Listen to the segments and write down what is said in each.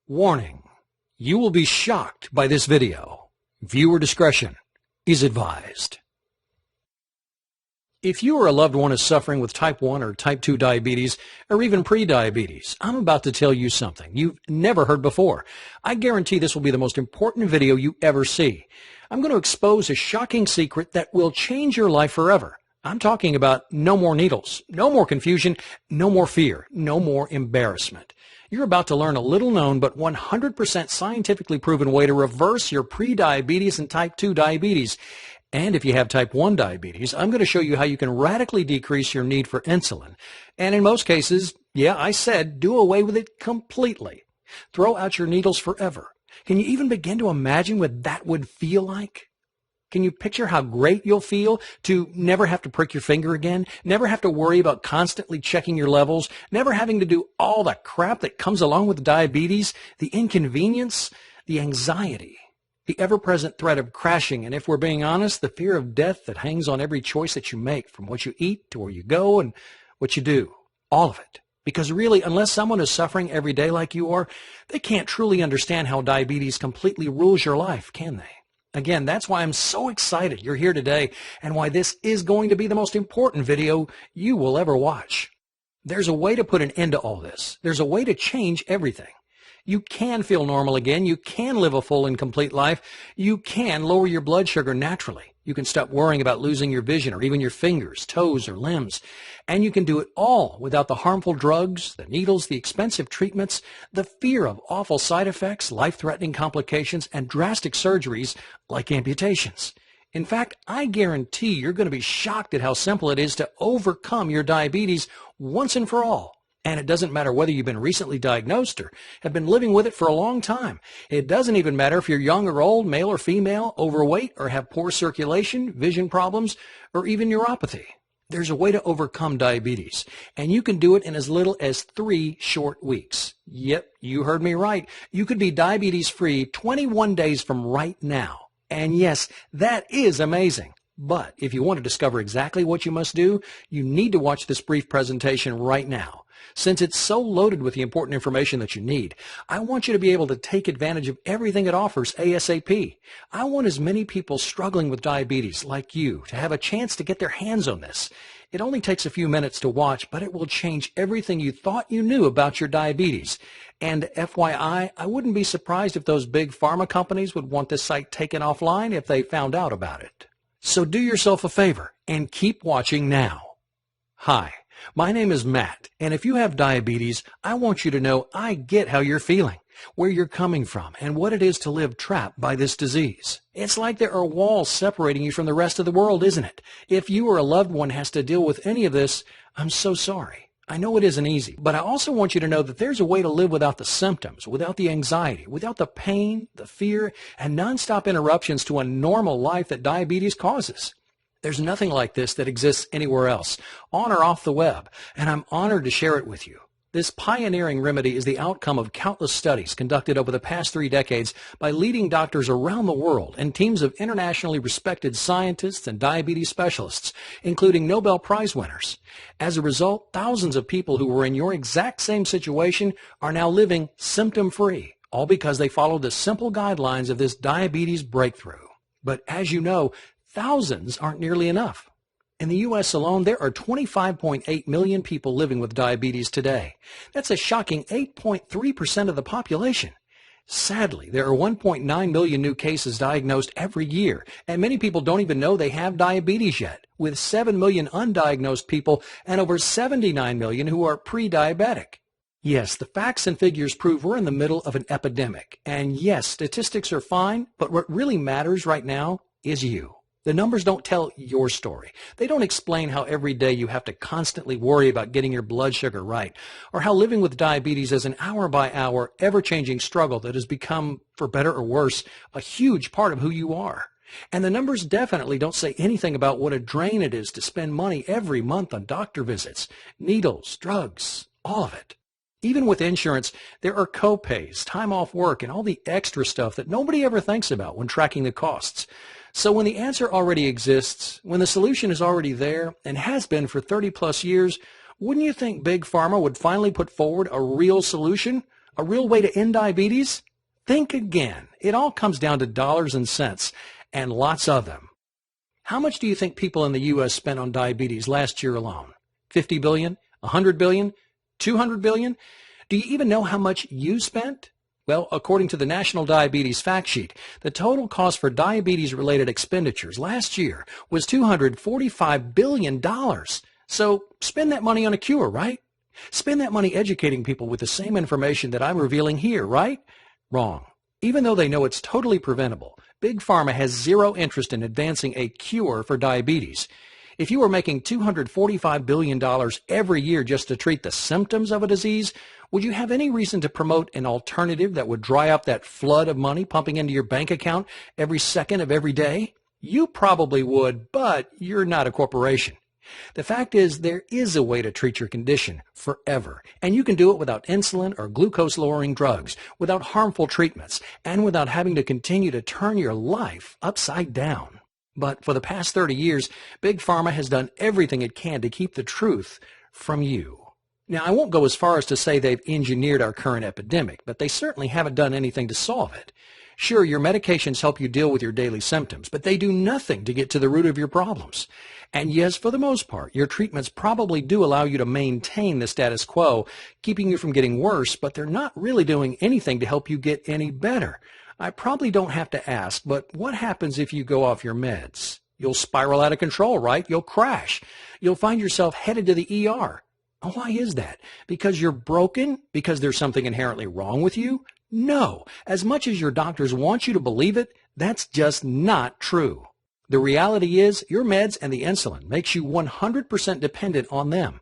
Warning: you will be shocked by this video. Viewer discretion is advised. If you or a loved one is suffering with type 1 or type 2 diabetes, or even pre-diabetes, I'm about to tell you something you've never heard before. I guarantee this will be the most important video you ever see. I'm going to expose a shocking secret that will change your life forever. I'm talking about no more needles, no more confusion, no more fear, no more embarrassment. You're about to learn a little-known but 100% scientifically proven way to reverse your pre-diabetes and type 2 diabetes. And if you have type 1 diabetes, I'm going to show you how you can radically decrease your need for insulin. And in most cases, yeah, I said do away with it completely. Throw out your needles forever. Can you even begin to imagine what that would feel like? Can you picture how great you'll feel to never have to prick your finger again, never have to worry about constantly checking your levels, never having to do all the crap that comes along with diabetes, the inconvenience, the anxiety, the ever-present threat of crashing, and if we're being honest, the fear of death that hangs on every choice that you make, from what you eat to where you go and what you do, all of it. Because really, unless someone is suffering every day like you are, they can't truly understand how diabetes completely rules your life, can they? Again, that's why I'm so excited you're here today and why this is going to be the most important video you will ever watch. There's a way to put an end to all this. There's a way to change everything. You can feel normal again. You can live a full and complete life. You can lower your blood sugar naturally. You can stop worrying about losing your vision or even your fingers, toes, or limbs. And you can do it all without the harmful drugs, the needles, the expensive treatments, the fear of awful side effects, life-threatening complications, and drastic surgeries like amputations. In fact, I guarantee you're going to be shocked at how simple it is to overcome your diabetes once and for all. And it doesn't matter whether you've been recently diagnosed or have been living with it for a long time. It doesn't even matter if you're young or old, male or female, overweight, or have poor circulation, vision problems, or even neuropathy. There's a way to overcome diabetes, and you can do it in as little as 3 short weeks. Yep, you heard me right. You could be diabetes-free 21 days from right now. And yes, that is amazing. But if you want to discover exactly what you must do, you need to watch this brief presentation right now. Since it's so loaded with the important information that you need, I want you to be able to take advantage of everything it offers ASAP. I want as many people struggling with diabetes like you to have a chance to get their hands on this. It only takes a few minutes to watch, but it will change everything you thought you knew about your diabetes. And FYI, I wouldn't be surprised if those big pharma companies would want this site taken offline if they found out about it. So do yourself a favor and keep watching now. Hi. My name is Matt, and if you have diabetes, I want you to know I get how you're feeling, where you're coming from, and what it is to live trapped by this disease. It's like there are walls separating you from the rest of the world, isn't it? If you or a loved one has to deal with any of this, I'm so sorry. I know it isn't easy, but I also want you to know that there's a way to live without the symptoms, without the anxiety, without the pain, the fear, and nonstop interruptions to a normal life that diabetes causes. There's nothing like this that exists anywhere else, on or off the web, and I'm honored to share it with you. This pioneering remedy is the outcome of countless studies conducted over the past 3 decades by leading doctors around the world and teams of internationally respected scientists and diabetes specialists, including Nobel Prize winners. As a result, thousands of people who were in your exact same situation are now living symptom-free, all because they followed the simple guidelines of this diabetes breakthrough. But as you know, thousands aren't nearly enough. In the U.S. alone, there are 25.8 million people living with diabetes today. That's a shocking 8.3% of the population. Sadly, there are 1.9 million new cases diagnosed every year, and many people don't even know they have diabetes yet, with 7 million undiagnosed people and over 79 million who are pre-diabetic. Yes, the facts and figures prove we're in the middle of an epidemic. And yes, statistics are fine, but what really matters right now is you. The numbers don't tell your story. They don't explain how every day you have to constantly worry about getting your blood sugar right, or how living with diabetes is an hour-by-hour, ever-changing struggle that has become, for better or worse, a huge part of who you are. And the numbers definitely don't say anything about what a drain it is to spend money every month on doctor visits, needles, drugs, all of it. Even with insurance, there are co-pays, time off work, and all the extra stuff that nobody ever thinks about when tracking the costs. So when the answer already exists, when the solution is already there and has been for 30 plus years, wouldn't you think Big Pharma would finally put forward a real solution? A real way to end diabetes? Think again. It all comes down to dollars and cents, and lots of them. How much do you think people in the U.S. spent on diabetes last year alone? 50 billion? 100 billion? 200 billion? Do you even know how much you spent? Well, according to the National Diabetes Fact Sheet, the total cost for diabetes-related expenditures last year was $245 billion. So spend that money on a cure, right? Spend that money educating people with the same information that I'm revealing here, right? Wrong. Even though they know it's totally preventable, Big Pharma has zero interest in advancing a cure for diabetes. If you were making $245 billion every year just to treat the symptoms of a disease, would you have any reason to promote an alternative that would dry up that flood of money pumping into your bank account every second of every day? You probably would, but you're not a corporation. The fact is, there is a way to treat your condition forever, and you can do it without insulin or glucose-lowering drugs, without harmful treatments, and without having to continue to turn your life upside down. But for the past 30 years, Big Pharma has done everything it can to keep the truth from you. Now, I won't go as far as to say they've engineered our current epidemic, but they certainly haven't done anything to solve it. Sure, your medications help you deal with your daily symptoms, but they do nothing to get to the root of your problems. And yes, for the most part, your treatments probably do allow you to maintain the status quo, keeping you from getting worse, but they're not really doing anything to help you get any better. I probably don't have to ask, but what happens if you go off your meds? You'll spiral out of control, right? You'll crash. You'll find yourself headed to the ER. Why is that? Because you're broken? Because there's something inherently wrong with you? No. As much as your doctors want you to believe it, that's just not true. The reality is your meds and the insulin makes you 100% dependent on them.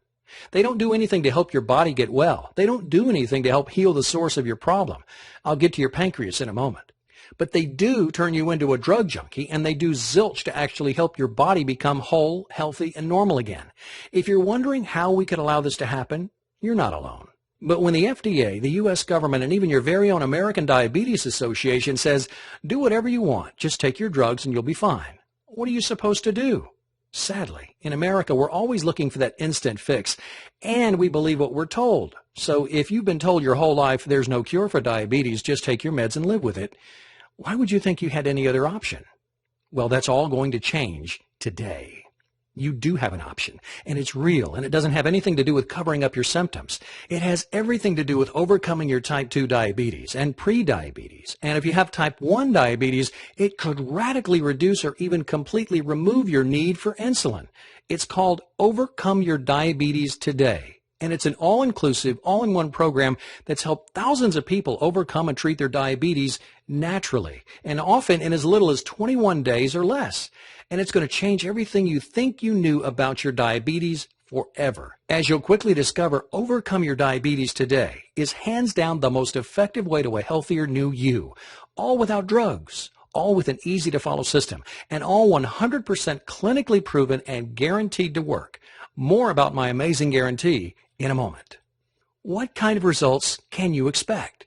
They don't do anything to help your body get well. They don't do anything to help heal the source of your problem. I'll get to your pancreas in a moment. But they do turn you into a drug junkie, and they do zilch to actually help your body become whole, healthy, and normal again. If you're wondering how we could allow this to happen, you're not alone. But when the FDA, the U.S. government, and even your very own American Diabetes Association says, do whatever you want, just take your drugs and you'll be fine, what are you supposed to do? Sadly, in America, we're always looking for that instant fix, and we believe what we're told. So if you've been told your whole life there's no cure for diabetes, just take your meds and live with it, why would you think you had any other option? Well, that's all going to change today. You do have an option, and it's real, and it doesn't have anything to do with covering up your symptoms. It has everything to do with overcoming your type 2 diabetes and pre-diabetes. And if you have type 1 diabetes, it could radically reduce or even completely remove your need for insulin. It's called Overcome Your Diabetes Today. And it's an all-inclusive, all-in-one program that's helped thousands of people overcome and treat their diabetes naturally, and often in as little as 21 days or less. And it's going to change everything you think you knew about your diabetes forever. As you'll quickly discover, Overcome Your Diabetes Today is hands down the most effective way to a healthier new you, all without drugs, all with an easy-to-follow system, and all 100% clinically proven and guaranteed to work. More about my amazing guarantee in a moment. What kind of results can you expect?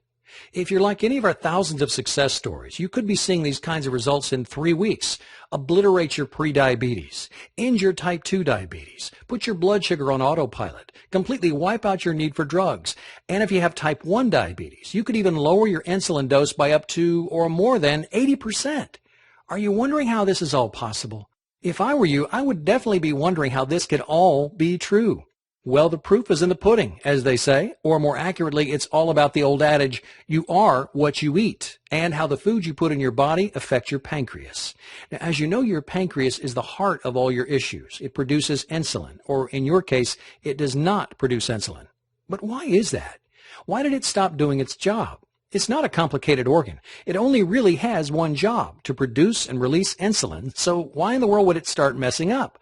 If you're like any of our thousands of success stories, you could be seeing these kinds of results in 3 weeks. Obliterate your prediabetes, end your type 2 diabetes, put your blood sugar on autopilot, completely wipe out your need for drugs. And if you have type 1 diabetes, you could even lower your insulin dose by up to or more than 80%. Are you wondering how this is all possible? If I were you, I would definitely be wondering how this could all be true. Well, the proof is in the pudding, as they say, or more accurately, it's all about the old adage, you are what you eat, and how the foods you put in your body affect your pancreas. Now, as you know, your pancreas is the heart of all your issues. It produces insulin, or in your case, it does not produce insulin. But why is that? Why did it stop doing its job? It's not a complicated organ. It only really has one job, to produce and release insulin, so why in the world would it start messing up?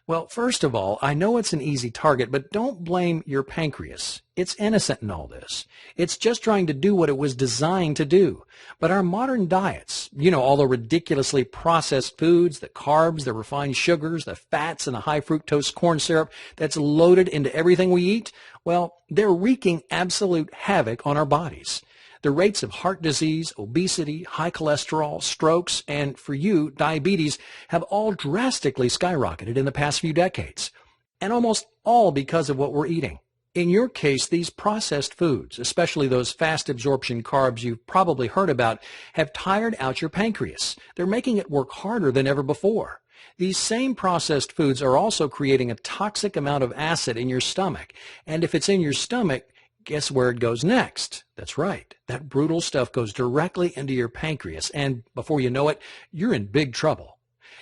Well, first of all, I know it's an easy target, but don't blame your pancreas. It's innocent in all this. It's just trying to do what it was designed to do. But our modern diets, all the ridiculously processed foods, the carbs, the refined sugars, the fats, and the high fructose corn syrup that's loaded into everything we eat, well, they're wreaking absolute havoc on our bodies. The rates of heart disease, obesity, high cholesterol, strokes, and for you, diabetes have all drastically skyrocketed in the past few decades. And almost all because of what we're eating. In your case, these processed foods, especially those fast absorption carbs you've probably heard about, have tired out your pancreas. They're making it work harder than ever before. These same processed foods are also creating a toxic amount of acid in your stomach. And if it's in your stomach, guess where it goes next? That's right. That brutal stuff goes directly into your pancreas. And before you know it, you're in big trouble.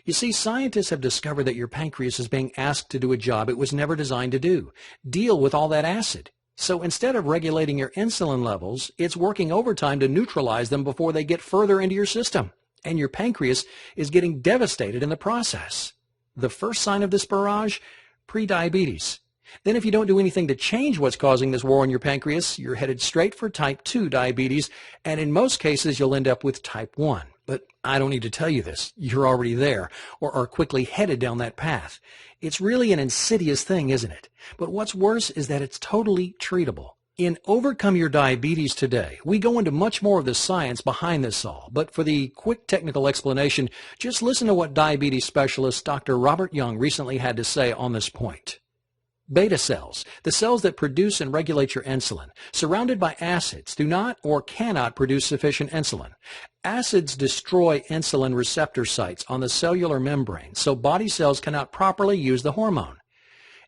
You see, scientists have discovered that your pancreas is being asked to do a job it was never designed to do. Deal with all that acid. So instead of regulating your insulin levels, it's working overtime to neutralize them before they get further into your system. And your pancreas is getting devastated in the process. The first sign of this barrage? Prediabetes. Then if you don't do anything to change what's causing this war on your pancreas, you're headed straight for type 2 diabetes, and in most cases you'll end up with type 1. But I don't need to tell you this. You're already there, or are quickly headed down that path. It's really an insidious thing, isn't it? But what's worse is that it's totally treatable. In Overcome Your Diabetes Today, we go into much more of the science behind this all. But for the quick technical explanation, just listen to what diabetes specialist Dr. Robert Young recently had to say on this point. Beta cells, the cells that produce and regulate your insulin, surrounded by acids, do not or cannot produce sufficient insulin. Acids destroy insulin receptor sites on the cellular membrane, so body cells cannot properly use the hormone.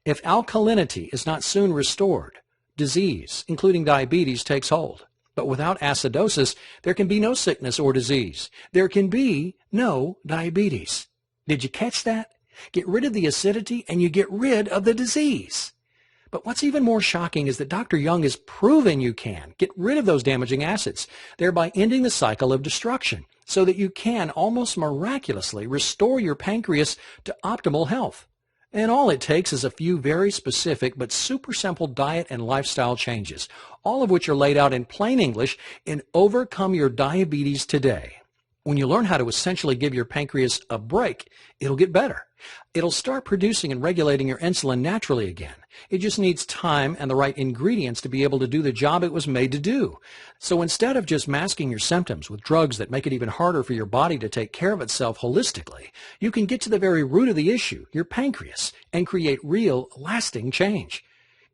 If alkalinity is not soon restored, disease, including diabetes, takes hold. But without acidosis, there can be no sickness or disease. There can be no diabetes. Did you catch that? Get rid of the acidity and you get rid of the disease. But what's even more shocking is that Dr. Young has proven you can get rid of those damaging acids, thereby ending the cycle of destruction, so that you can almost miraculously restore your pancreas to optimal health. And all it takes is a few very specific but super simple diet and lifestyle changes, all of which are laid out in plain English in Overcome Your Diabetes Today. When you learn how to essentially give your pancreas a break, it'll get better. It'll start producing and regulating your insulin naturally again. It just needs time and the right ingredients to be able to do the job it was made to do. So instead of just masking your symptoms with drugs that make it even harder for your body to take care of itself holistically, you can get to the very root of the issue, your pancreas, and create real, lasting change.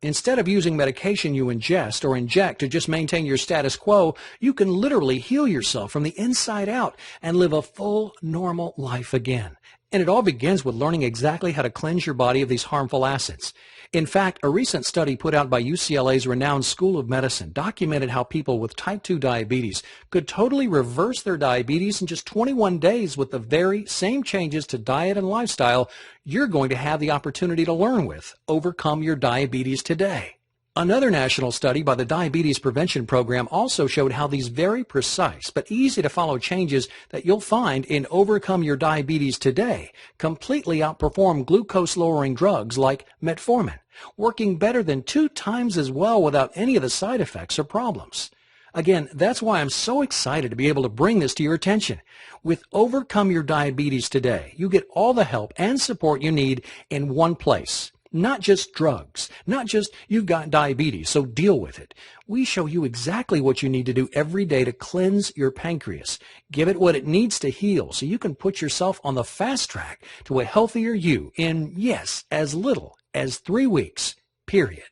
Instead of using medication you ingest or inject to just maintain your status quo, you can literally heal yourself from the inside out and live a full, normal life again. And it all begins with learning exactly how to cleanse your body of these harmful acids. In fact, a recent study put out by UCLA's renowned School of Medicine documented how people with type 2 diabetes could totally reverse their diabetes in just 21 days with the very same changes to diet and lifestyle you're going to have the opportunity to learn with. Overcome Your Diabetes Today. Another national study by the Diabetes Prevention Program also showed how these very precise but easy to follow changes that you'll find in Overcome Your Diabetes Today completely outperform glucose-lowering drugs like metformin, working better than 2 times as well without any of the side effects or problems. Again, that's why I'm so excited to be able to bring this to your attention. With Overcome Your Diabetes Today, you get all the help and support you need in one place. Not just drugs, not just you've got diabetes, so deal with it. We show you exactly what you need to do every day to cleanse your pancreas. Give it what it needs to heal so you can put yourself on the fast track to a healthier you in, yes, as little as 3 weeks, period.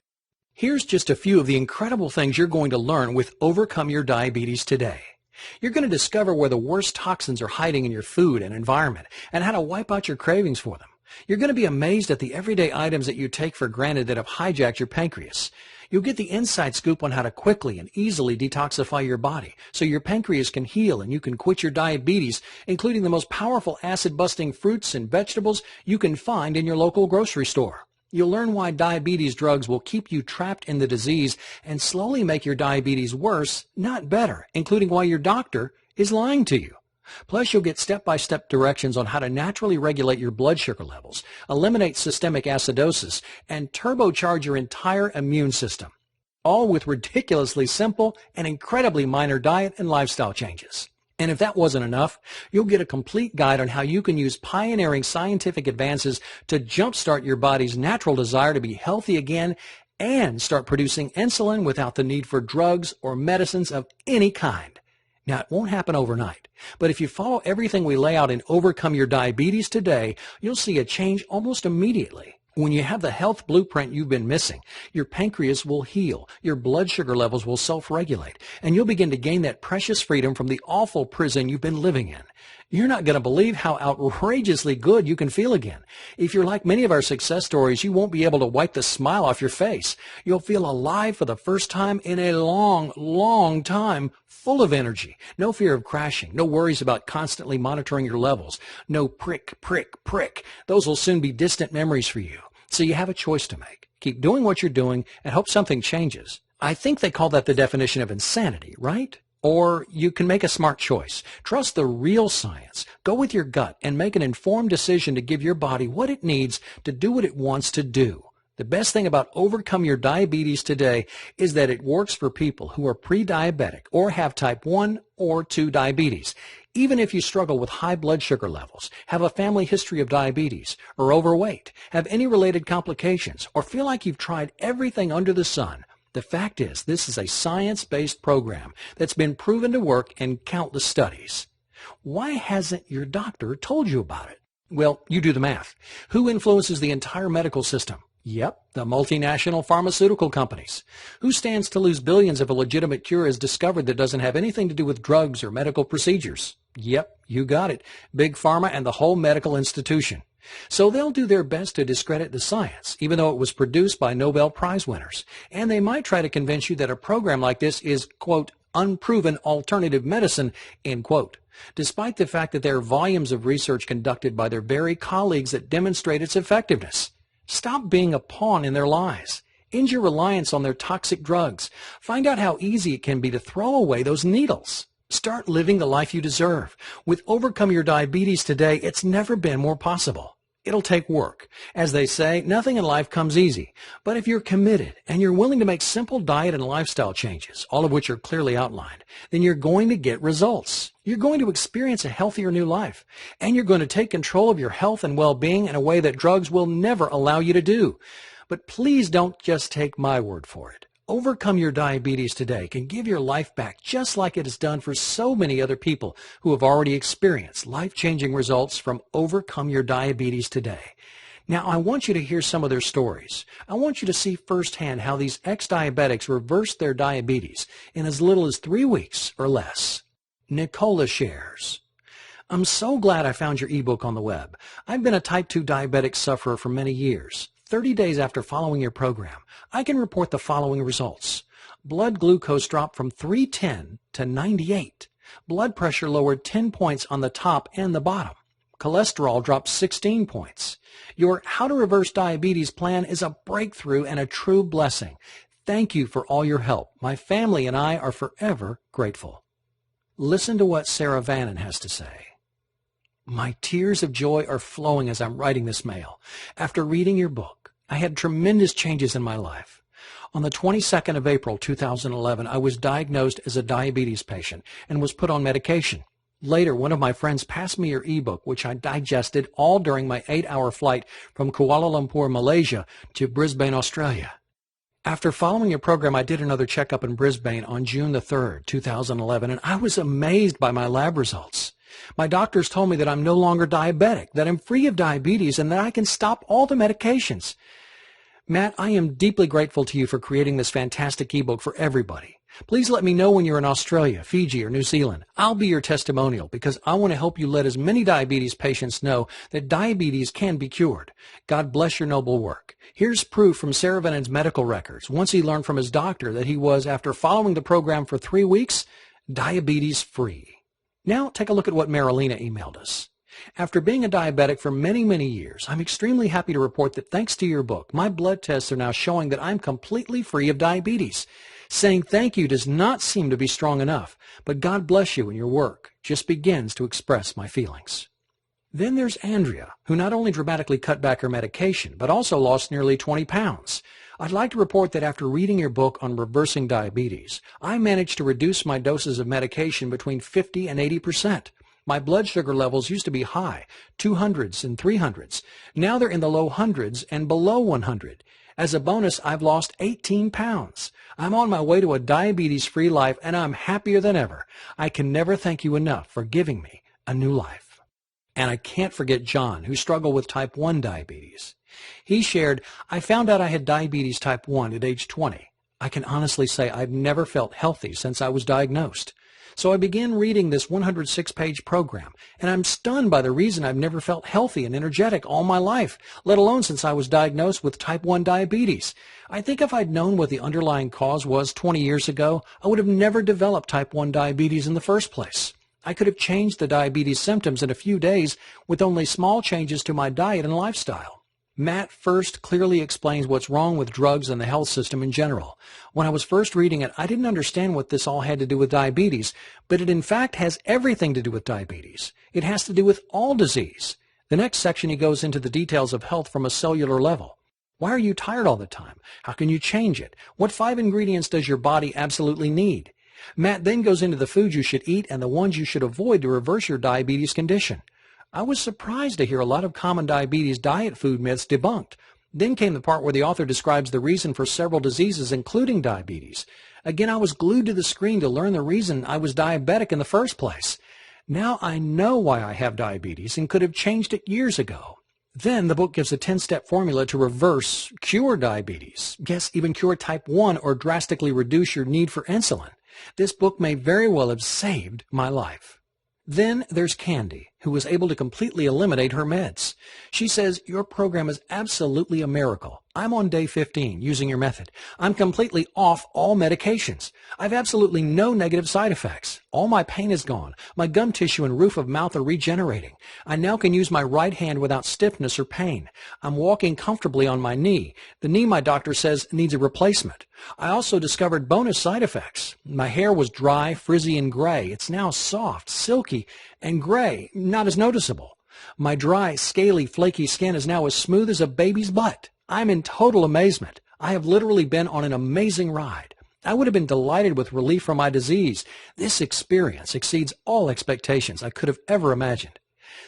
Here's just a few of the incredible things you're going to learn with Overcome Your Diabetes Today. You're going to discover where the worst toxins are hiding in your food and environment and how to wipe out your cravings for them. You're going to be amazed at the everyday items that you take for granted that have hijacked your pancreas. You'll get the inside scoop on how to quickly and easily detoxify your body so your pancreas can heal and you can quit your diabetes, including the most powerful acid-busting fruits and vegetables you can find in your local grocery store. You'll learn why diabetes drugs will keep you trapped in the disease and slowly make your diabetes worse, not better, including why your doctor is lying to you. Plus, you'll get step-by-step directions on how to naturally regulate your blood sugar levels, eliminate systemic acidosis, and turbocharge your entire immune system, all with ridiculously simple and incredibly minor diet and lifestyle changes. And if that wasn't enough, you'll get a complete guide on how you can use pioneering scientific advances to jumpstart your body's natural desire to be healthy again and start producing insulin without the need for drugs or medicines of any kind. Now, it won't happen overnight, but if you follow everything we lay out in Overcome Your Diabetes Today, you'll see a change almost immediately. When you have the health blueprint you've been missing, your pancreas will heal, your blood sugar levels will self-regulate, and you'll begin to gain that precious freedom from the awful prison you've been living in. You're not going to believe how outrageously good you can feel again. If you're like many of our success stories, you won't be able to wipe the smile off your face. You'll feel alive for the first time in a long, long time, full of energy. No fear of crashing, no worries about constantly monitoring your levels, no prick, prick, prick. Those will soon be distant memories for you. So you have a choice to make. Keep doing what you're doing and hope something changes. I think they call that the definition of insanity, right? Or you can make a smart choice. Trust the real science. Go with your gut and make an informed decision to give your body what it needs to do what it wants to do. The best thing about Overcome Your Diabetes today is that it works for people who are pre-diabetic or have type 1 or 2 diabetes. Even if you struggle with high blood sugar levels, have a family history of diabetes, or overweight, have any related complications, or feel like you've tried everything under the sun, the fact is this is a science-based program that's been proven to work in countless studies. Why hasn't your doctor told you about it? Well, you do the math. Who influences the entire medical system? Yep, the multinational pharmaceutical companies. Who stands to lose billions if a legitimate cure is discovered that doesn't have anything to do with drugs or medical procedures? Yep, you got it. Big Pharma and the whole medical institution. So they'll do their best to discredit the science, even though it was produced by Nobel Prize winners. And they might try to convince you that a program like this is, quote, unproven alternative medicine, end quote, despite the fact that there are volumes of research conducted by their very colleagues that demonstrate its effectiveness. Stop being a pawn in their lies. End your reliance on their toxic drugs. Find out how easy it can be to throw away those needles. Start living the life you deserve. With Overcome Your Diabetes today, it's never been more possible. It'll take work. As they say, nothing in life comes easy. But if you're committed and you're willing to make simple diet and lifestyle changes, all of which are clearly outlined, then you're going to get results. You're going to experience a healthier new life. And you're going to take control of your health and well-being in a way that drugs will never allow you to do. But please don't just take my word for it. Overcome Your Diabetes today can give your life back just like it has done for so many other people who have already experienced life-changing results from Overcome Your Diabetes today. Now, I want you to hear some of their stories. I want you to see firsthand how these ex-diabetics reversed their diabetes in as little as 3 weeks or less. Nicola shares, I'm so glad I found your ebook on the web. I've been a type 2 diabetic sufferer for many years. 30 days after following your program, I can report the following results. Blood glucose dropped from 310 to 98. Blood pressure lowered 10 points on the top and the bottom. Cholesterol dropped 16 points. Your How to Reverse Diabetes plan is a breakthrough and a true blessing. Thank you for all your help. My family and I are forever grateful. Listen to what Sarah Vannon has to say. My tears of joy are flowing as I'm writing this mail. After reading your book, I had tremendous changes in my life. On the 22nd of April 2011, I was diagnosed as a diabetes patient and was put on medication. Later, one of my friends passed me your ebook, which I digested all during my 8-hour flight from Kuala Lumpur, Malaysia to Brisbane, Australia. After following your program, I did another checkup in Brisbane on June the 3rd, 2011, and I was amazed by my lab results. My doctors told me that I'm no longer diabetic, that I'm free of diabetes, and that I can stop all the medications. Matt, I am deeply grateful to you for creating this fantastic ebook for everybody. Please let me know when you're in Australia, Fiji, or New Zealand. I'll be your testimonial because I want to help you let as many diabetes patients know that diabetes can be cured. God bless your noble work. Here's proof from Sarah Vannon's medical records. Once he learned from his doctor that he was, after following the program for 3 weeks, diabetes free. Now take a look at what Marilena emailed us. After being a diabetic for many, many years, I'm extremely happy to report that thanks to your book, my blood tests are now showing that I'm completely free of diabetes. Saying thank you does not seem to be strong enough, but God bless you and your work just begins to express my feelings. Then there's Andrea, who not only dramatically cut back her medication, but also lost nearly 20 pounds. I'd like to report that after reading your book on reversing diabetes, I managed to reduce my doses of medication between 50 and 80%. My blood sugar levels used to be high, 200s and 300s. Now they're in the low hundreds and below 100. As a bonus, I've lost 18 pounds. I'm on my way to a diabetes-free life, and I'm happier than ever. I can never thank you enough for giving me a new life. And I can't forget John, who struggled with type 1 diabetes. He shared, "I found out I had diabetes type 1 at age 20. I can honestly say I've never felt healthy since I was diagnosed. So I began reading this 106-page program, and I'm stunned by the reason I've never felt healthy and energetic all my life, let alone since I was diagnosed with type 1 diabetes. I think if I'd known what the underlying cause was 20 years ago, I would have never developed type 1 diabetes in the first place. I could have changed the diabetes symptoms in a few days with only small changes to my diet and lifestyle." Matt first clearly explains what's wrong with drugs and the health system in general. "When I was first reading it, I didn't understand what this all had to do with diabetes, but it in fact has everything to do with diabetes. It has to do with all disease." The next section he goes into the details of health from a cellular level. Why are you tired all the time? How can you change it? What 5 ingredients does your body absolutely need? Matt then goes into the foods you should eat and the ones you should avoid to reverse your diabetes condition. I was surprised to hear a lot of common diabetes diet food myths debunked. Then came the part where the author describes the reason for several diseases, including diabetes. Again, I was glued to the screen to learn the reason I was diabetic in the first place. Now I know why I have diabetes and could have changed it years ago. Then the book gives a 10-step formula to reverse, cure diabetes. Yes, even cure type 1 or drastically reduce your need for insulin. This book may very well have saved my life. Then there's Candy, who was able to completely eliminate her meds. She says, "Your program is absolutely a miracle. I'm on day 15 using your method. I'm completely off all medications. I've absolutely no negative side effects. All my pain is gone. My gum tissue and roof of mouth are regenerating. I now can use my right hand without stiffness or pain. I'm walking comfortably on my knee. The knee, my doctor says, needs a replacement. I also discovered bonus side effects. My hair was dry, frizzy, and gray. It's now soft, silky, and gray, not as noticeable. My dry, scaly, flaky skin is now as smooth as a baby's butt. I'm in total amazement. I have literally been on an amazing ride. I would have been delighted with relief from my disease. This experience exceeds all expectations I could have ever imagined.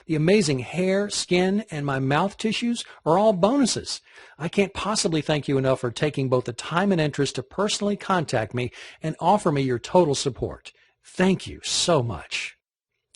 The amazing hair, skin, and my mouth tissues are all bonuses. I can't possibly thank you enough for taking both the time and interest to personally contact me and offer me your total support. Thank you so much."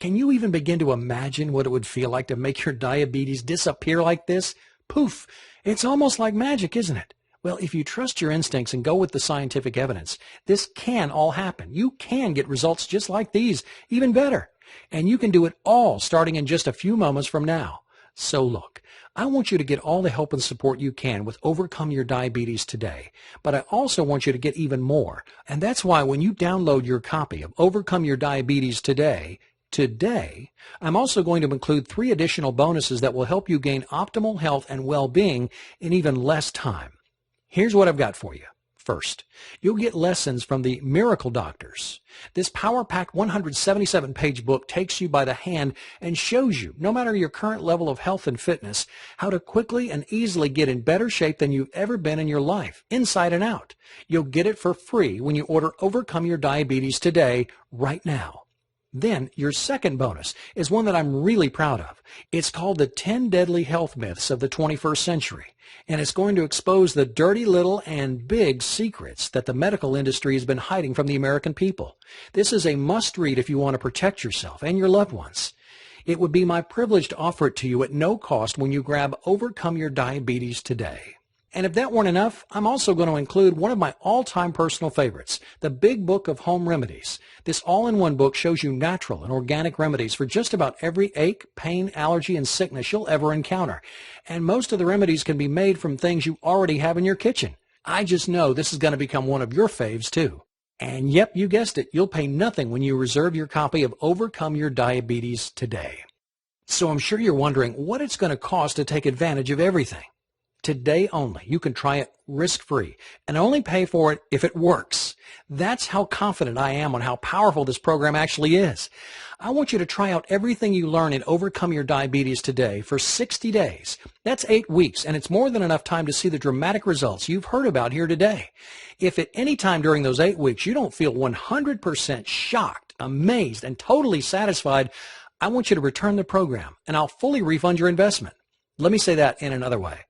Can you even begin to imagine what it would feel like to make your diabetes disappear like this? Poof! It's almost like magic, isn't it? Well, if you trust your instincts and go with the scientific evidence, this can all happen. You can get results just like these, even better. And you can do it all starting in just a few moments from now. So look, I want you to get all the help and support you can with Overcome Your Diabetes today. But I also want you to get even more. And that's why when you download your copy of Overcome Your Diabetes today, I'm also going to include 3 additional bonuses that will help you gain optimal health and well-being in even less time. Here's what I've got for you. First, you'll get lessons from the Miracle Doctors. This power-packed 177-page book takes you by the hand and shows you, no matter your current level of health and fitness, how to quickly and easily get in better shape than you've ever been in your life, inside and out. You'll get it for free when you order Overcome Your Diabetes today, right now. Then, your second bonus is one that I'm really proud of. It's called the 10 Deadly Health Myths of the 21st Century, and it's going to expose the dirty little and big secrets that the medical industry has been hiding from the American people. This is a must-read if you want to protect yourself and your loved ones. It would be my privilege to offer it to you at no cost when you grab Overcome Your Diabetes today. And if that weren't enough, I'm also going to include one of my all-time personal favorites, the Big Book of Home Remedies. This all-in-one book shows you natural and organic remedies for just about every ache, pain, allergy, and sickness you'll ever encounter. And most of the remedies can be made from things you already have in your kitchen. I just know this is going to become one of your faves, too. And yep, you guessed it, you'll pay nothing when you reserve your copy of Overcome Your Diabetes today. So I'm sure you're wondering what it's going to cost to take advantage of everything. Today only, you can try it risk-free and only pay for it if it works. That's how confident I am on how powerful this program actually is. I want you to try out everything you learn in Overcome Your Diabetes today for 60 days. That's 8 weeks, and it's more than enough time to see the dramatic results you've heard about here today. If at any time during those 8 weeks you don't feel 100% shocked, amazed, and totally satisfied, I want you to return the program, and I'll fully refund your investment. Let me say that in another way.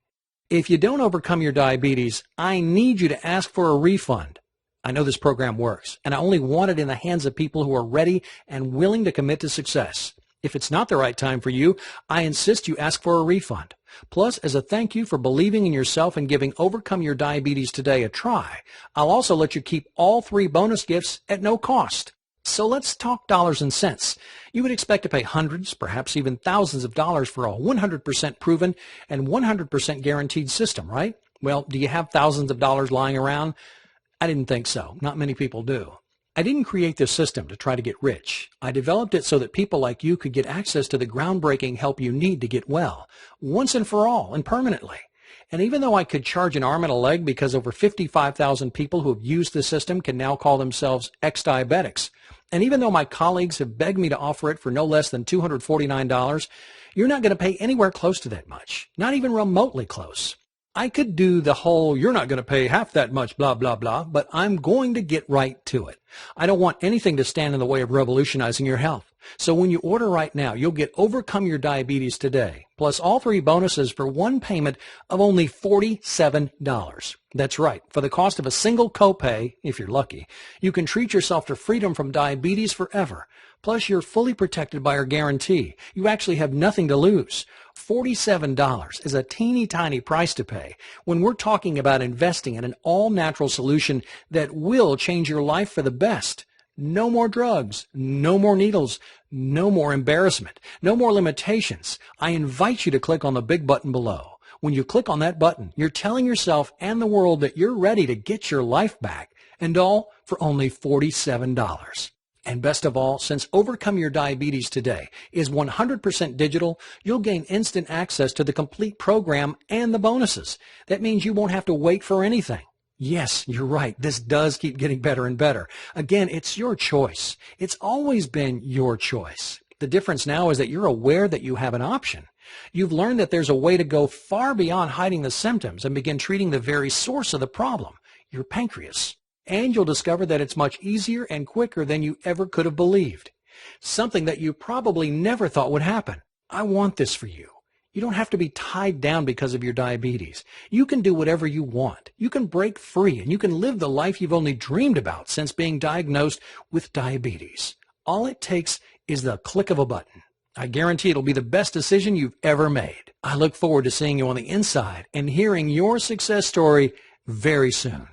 If you don't overcome your diabetes, I need you to ask for a refund. I know this program works, and I only want it in the hands of people who are ready and willing to commit to success. If it's not the right time for you, I insist you ask for a refund. Plus, as a thank you for believing in yourself and giving Overcome Your Diabetes Today a try, I'll also let you keep all 3 bonus gifts at no cost. So let's talk dollars and cents. You would expect to pay hundreds, perhaps even thousands of dollars for a 100% proven and 100% guaranteed system, right? Well, do you have thousands of dollars lying around? I didn't think so. Not many people do. I didn't create this system to try to get rich. I developed it so that people like you could get access to the groundbreaking help you need to get well, once and for all and permanently. And even though I could charge an arm and a leg because over 55,000 people who have used the system can now call themselves ex-diabetics, and even though my colleagues have begged me to offer it for no less than $249, you're not going to pay anywhere close to that much, not even remotely close. I could do the whole, you're not going to pay half that much, blah, blah, blah, but I'm going to get right to it. I don't want anything to stand in the way of revolutionizing your health. So when you order right now, you'll get Overcome Your Diabetes Today, plus all 3 bonuses for one payment of only $47. That's right. For the cost of a single copay, if you're lucky, you can treat yourself to freedom from diabetes forever. Plus, you're fully protected by our guarantee. You actually have nothing to lose. $47 is a teeny tiny price to pay when we're talking about investing in an all-natural solution that will change your life for the best. No more drugs, no more needles, no more embarrassment, no more limitations. I invite you to click on the big button below. When you click on that button, you're telling yourself and the world that you're ready to get your life back, and all for only $47. And best of all, since Overcome Your Diabetes Today is 100% digital, you'll gain instant access to the complete program and the bonuses. That means you won't have to wait for anything. Yes, you're right. This does keep getting better and better. Again, it's your choice. It's always been your choice. The difference now is that you're aware that you have an option. You've learned that there's a way to go far beyond hiding the symptoms and begin treating the very source of the problem, your pancreas. And you'll discover that it's much easier and quicker than you ever could have believed. Something that you probably never thought would happen. I want this for you. You don't have to be tied down because of your diabetes. You can do whatever you want. You can break free and you can live the life you've only dreamed about since being diagnosed with diabetes. All it takes is the click of a button. I guarantee it'll be the best decision you've ever made. I look forward to seeing you on the inside and hearing your success story very soon.